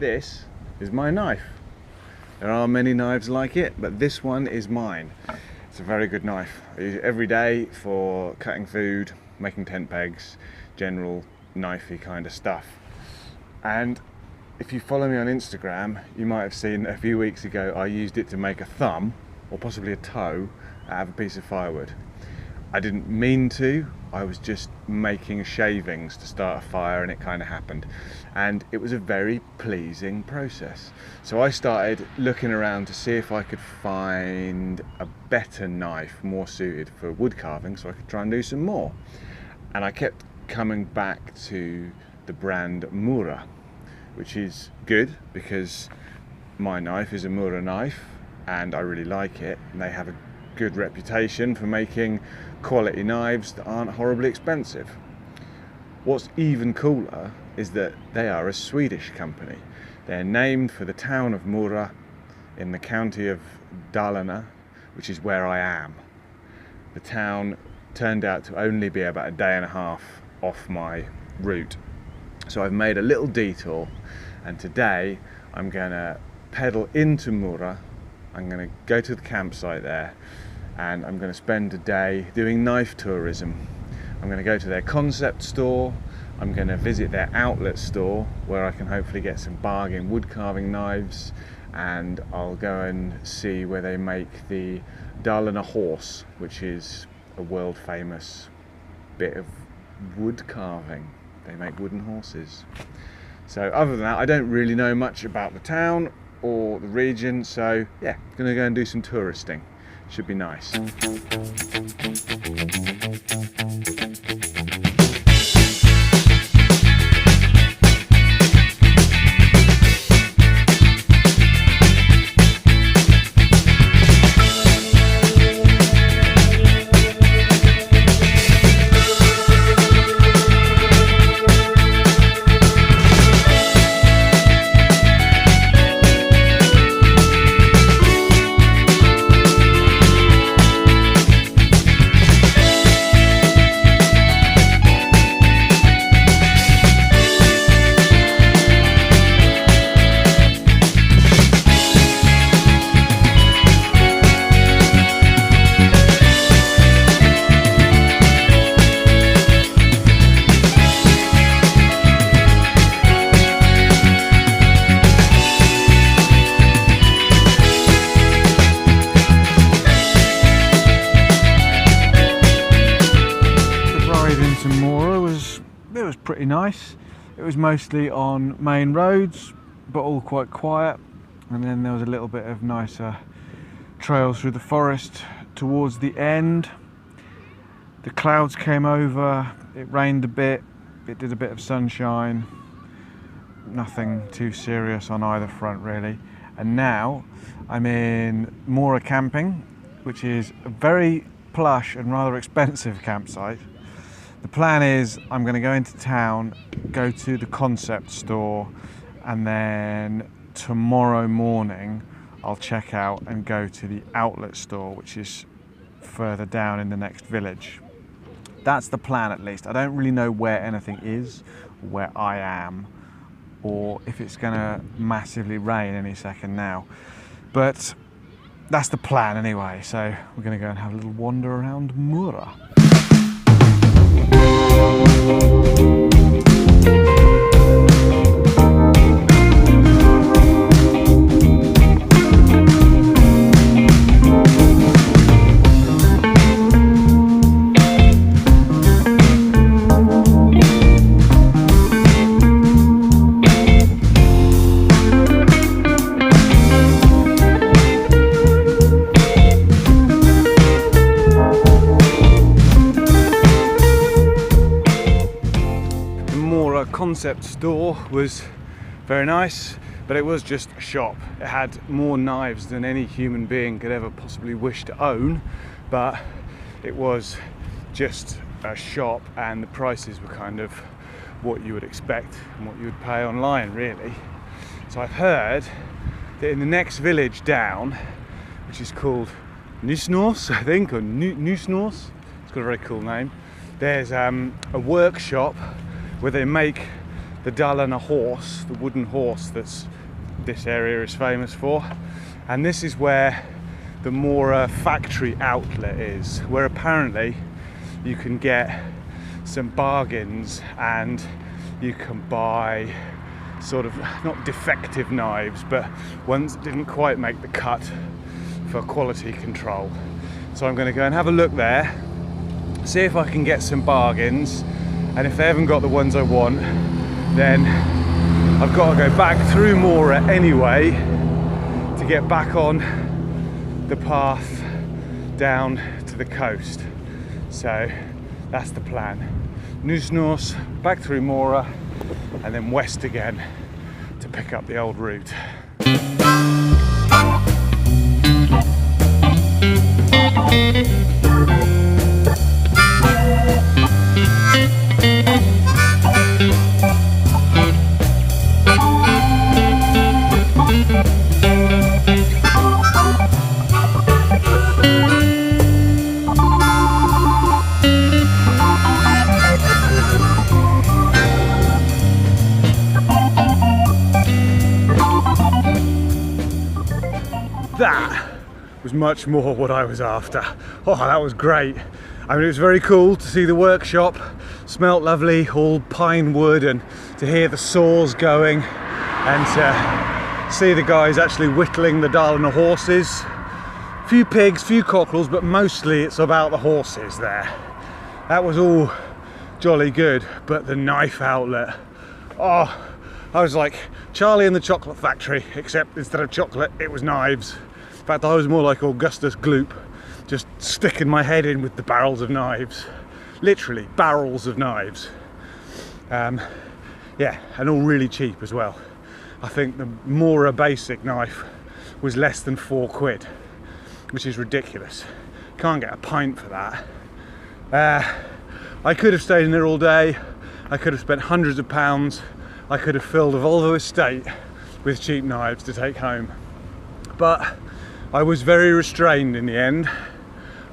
this is my knife. There are many knives like it, but this one is mine. It's a very good knife. I use it every day for cutting food, making tent pegs, general knifey kind of stuff. And if you follow me on Instagram, you might have seen a few weeks ago I used it to make a thumb, or possibly a toe, out of a piece of firewood. I didn't mean to, I was just making shavings to start a fire and it kind of happened. And it was a very pleasing process. So I started looking around to see if I could find a better knife, more suited for wood carving, so I could try and do some more. And I kept coming back to the brand Mora, which is good because my knife is a Mora knife and I really like it, and they have a good reputation for making quality knives that aren't horribly expensive. What's even cooler is that they are a Swedish company. They're named for the town of Mora in the county of Dalarna, which is where I am. The town turned out to only be about a day and a half off my route. So I've made a little detour, and today I'm gonna pedal into Mora. I'm going to go to the campsite there and I'm going to spend a day doing knife tourism. I'm going to go to their concept store, I'm going to visit their outlet store where I can hopefully get some bargain wood carving knives, and I'll go and see where they make the Dalarna horse, which is a world famous bit of wood carving. They make wooden horses. So other than that, I don't really know much about the town or the region, so yeah, gonna go and do some touristing. Should be nice. It was pretty nice. It was mostly on main roads, but all quite quiet, and then there was a little bit of nicer trails through the forest towards the end. The clouds came over, it rained a bit, it did a bit of sunshine, nothing too serious on either front really. And now I'm in Mora camping, which is a very plush and rather expensive campsite. The plan is I'm going to go into town, go to the concept store, and then tomorrow morning I'll check out and go to the outlet store, which is further down in the next village. That's the plan, at least. I don't really know where anything is, where I am, or if it's going to massively rain any second now. But that's the plan anyway, so we're going to go and have a little wander around Mora. Concept store was very nice, but it was just a shop. It had more knives than any human being could ever possibly wish to own, but it was just a shop, and the prices were kind of what you would expect and what you would pay online, really. So I've heard that in the next village down, which is called Nusnors, I think, or Nusnors, it's got a very cool name, there's a workshop where they make the Dalarna horse, the wooden horse that's this area is famous for. And this is where the Mora factory outlet is, where apparently you can get some bargains and you can buy sort of not defective knives, but ones that didn't quite make the cut for quality control. So I'm going to go and have a look there, see if I can get some bargains, and if they haven't got the ones I want, then I've got to go back through Mora anyway to get back on the path down to the coast. So that's the plan. Nusnos, back through Mora, and then west again to pick up the old route. That was much more what I was after. Oh, that was great. I mean, it was very cool to see the workshop, smelt lovely, all pine wood, and to hear the saws going, and to see the guys actually whittling the Dalarna horses. Few pigs, few cockerels, but mostly it's about the horses there. That was all jolly good, but the knife outlet, oh, I was like Charlie in the Chocolate Factory, except instead of chocolate, it was knives. In fact, I was more like Augustus Gloop, just sticking my head in with the barrels of knives. Literally, barrels of knives. Yeah, and all really cheap as well. I think the Mora basic knife was less than £4, which is ridiculous. Can't get a pint for that. I could have stayed in there all day. I could have spent hundreds of pounds. I could have filled a Volvo estate with cheap knives to take home. But I was very restrained in the end.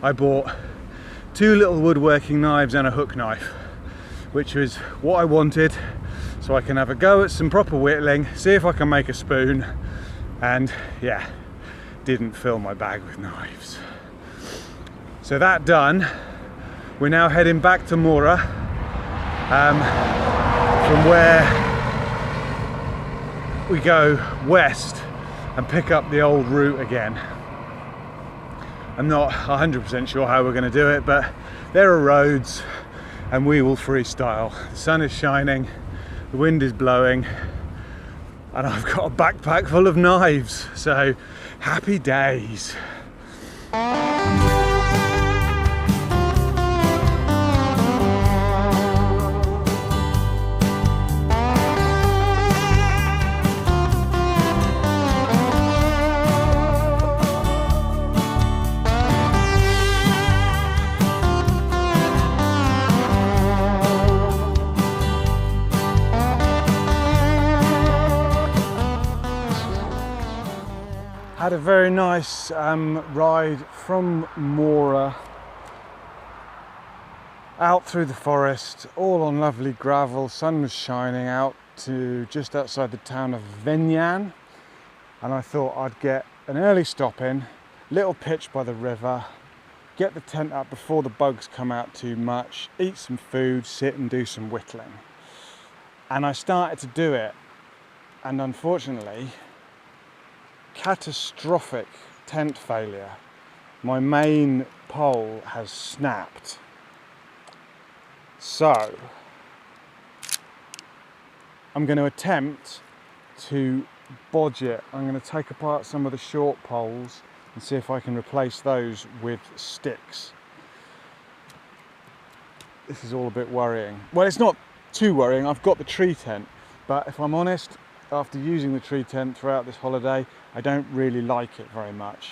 I bought 2 little woodworking knives and a hook knife, which was what I wanted, so I can have a go at some proper whittling, see if I can make a spoon, and yeah, didn't fill my bag with knives. So that done, we're now heading back to Mora, from where we go west and pick up the old route again. I'm not 100% sure how we're going to do it, but there are roads and we will freestyle. The sun is shining, the wind is blowing, and I've got a backpack full of knives, so happy days. Had a very nice ride from Mora out through the forest, all on lovely gravel. Sun was shining out to just outside the town of Venjan, and I thought I'd get an early stop in, little pitch by the river, get the tent up before the bugs come out too much, eat some food, sit and do some whittling. And I started to do it, and unfortunately, catastrophic tent failure. My main pole has snapped. So I'm going to attempt to bodge it. I'm going to take apart some of the short poles and see if I can replace those with sticks. This is all a bit worrying. Well, it's not too worrying. I've got the tree tent, but if I'm honest, after using the tree tent throughout this holiday, I don't really like it very much,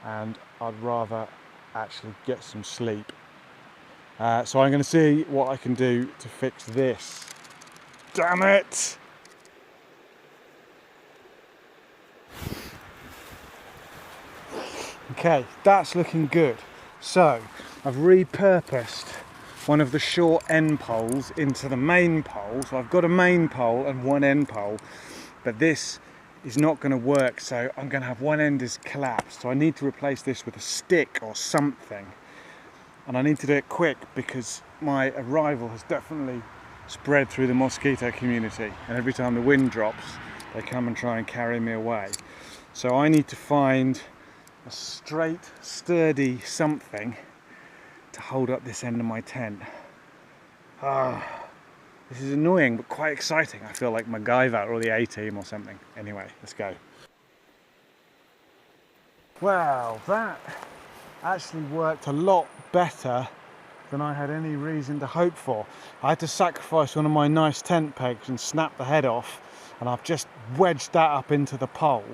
and I'd rather actually get some sleep. So I'm going to see what I can do to fix this. Damn it! Okay, that's looking good. So I've repurposed one of the short end poles into the main pole. So I've got a main pole and one end pole, but this is not going to work, so I'm going to have one end is collapsed. So I need to replace this with a stick or something, and I need to do it quick because my arrival has definitely spread through the mosquito community, and every time the wind drops they come and try and carry me away. So I need to find a straight, sturdy something to hold up this end of my tent. This is annoying but quite exciting. I feel like MacGyver or the A-Team or something. Anyway, let's go. Well, that actually worked a lot better than I had any reason to hope for. I had to sacrifice one of my nice tent pegs and snap the head off, and I've just wedged that up into the pole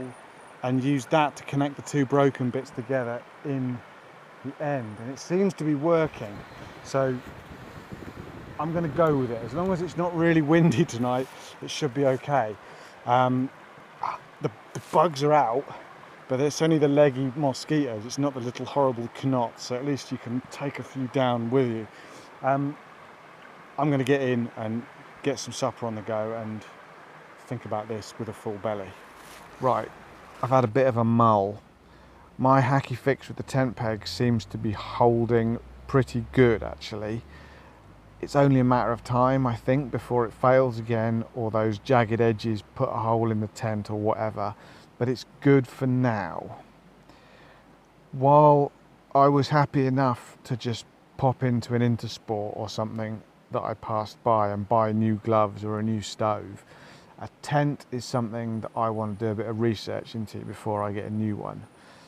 and used that to connect the two broken bits together in the end, and it seems to be working. So I'm going to go with it. As long as it's not really windy tonight, it should be okay. The bugs are out, but it's only the leggy mosquitoes. It's not the little horrible knots, so at least you can take a few down with you. I'm going to get in and get some supper on the go and think about this with a full belly. Right, I've had a bit of a mull. My hacky fix with the tent peg seems to be holding pretty good actually. It's only a matter of time, I think, before it fails again, or those jagged edges put a hole in the tent or whatever, but it's good for now. While I was happy enough to just pop into an Intersport or something that I passed by and buy new gloves or a new stove, a tent is something that I want to do a bit of research into before I get a new one.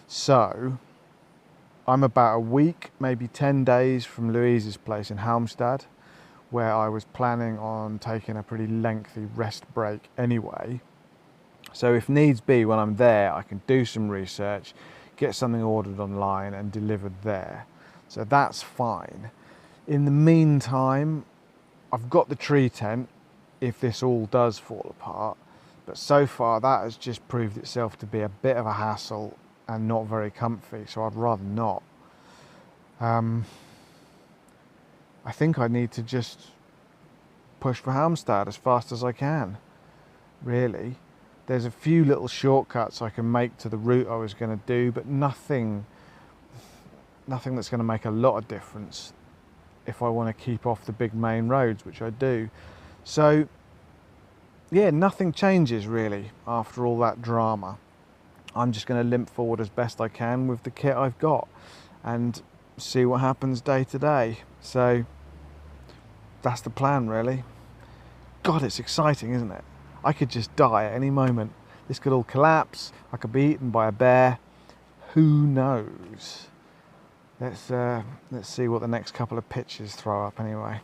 So I'm about a week, maybe 10 days from Louise's place in Halmstad, where I was planning on taking a pretty lengthy rest break anyway. So if needs be, when I'm there, I can do some research, get something ordered online and delivered there. So that's fine. In the meantime, I've got the tree tent if this all does fall apart, but so far that has just proved itself to be a bit of a hassle and not very comfy, so I'd rather not. I think I need to just push for Halmstad as fast as I can, really. There's a few little shortcuts I can make to the route I was going to do, but nothing that's going to make a lot of difference if I want to keep off the big main roads, which I do. So yeah, nothing changes really after all that drama. I'm just going to limp forward as best I can with the kit I've got and see what happens day to day. So that's the plan really. God, it's exciting, isn't it? I could just die at any moment. This could all collapse. I could be eaten by a bear. Who knows? Let's see what the next couple of pictures throw up anyway.